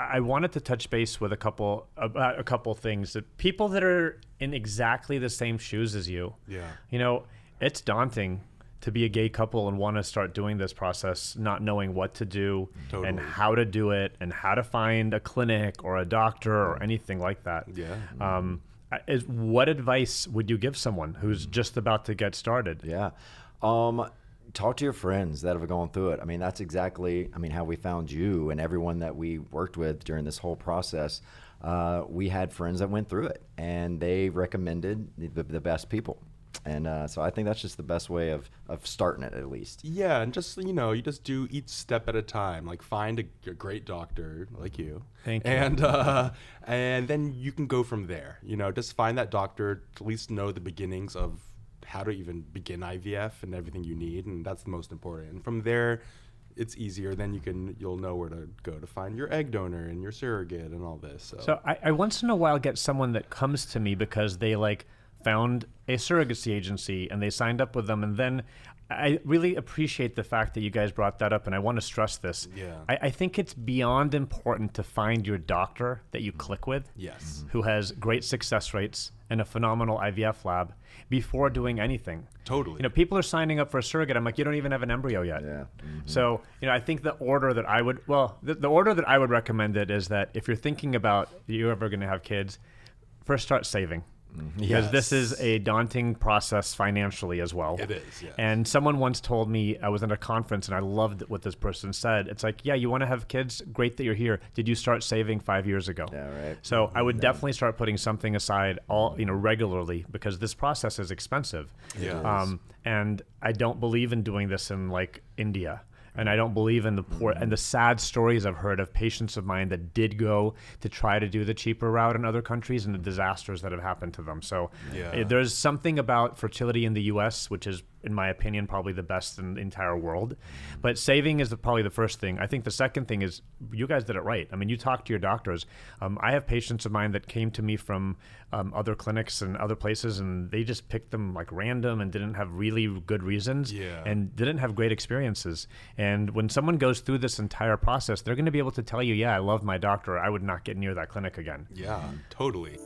I wanted to touch base with about a couple things. That people that are in exactly the same shoes as you, it's daunting to be a gay couple and want to start doing this process, not knowing what to do and how to do it and how to find a clinic or a doctor or anything like that. What advice would you give someone who's just about to get started? Talk to your friends that have gone through it. I mean, that's exactly, how we found you and everyone that we worked with during this whole process. We had friends that went through it, and they recommended the best people. And so I think that's just the best way of starting it, at least. Yeah, and just, you just do each step at a time. Like, find a great doctor like you. Thank you. And then you can go from there. Just find that doctor, to at least know the beginnings of how to even begin IVF and everything you need, and that's the most important. And from there, it's easier. Then you'll know where to go to find your egg donor and your surrogate and all this. So I once in a while get someone that comes to me because they found a surrogacy agency and they signed up with them, and then I really appreciate the fact that you guys brought that up, and I want to stress this. I think it's beyond important to find your doctor that you click with, who has great success rates and a phenomenal IVF lab before doing anything. Totally. People are signing up for a surrogate. I'm like, you don't even have an embryo yet. So, I think the order that I would, the order that I would recommend it is that if you're thinking about you're ever going to have kids, first start saving. Because this is a daunting process financially as well. It is, yes. And someone once told me, I was at a conference and I loved what this person said. It's like, yeah, you want to have kids? Great that you're here. Did you start saving 5 years ago? Yeah, right. So I would definitely start putting something aside regularly, because this process is expensive. And I don't believe in doing this in India. And I don't believe in the poor and the sad stories I've heard of patients of mine that did go to try to do the cheaper route in other countries and the disasters that have happened to them. So there's something about fertility in the U.S., which is, in my opinion, probably the best in the entire world. But saving is probably the first thing. I think the second thing is you guys did it right. I mean, you talk to your doctors. I have patients of mine that came to me from other clinics and other places, and they just picked them random and didn't have really good reasons and didn't have great experiences. And when someone goes through this entire process, they're going to be able to tell you, I love my doctor. I would not get near that clinic again. Yeah, totally.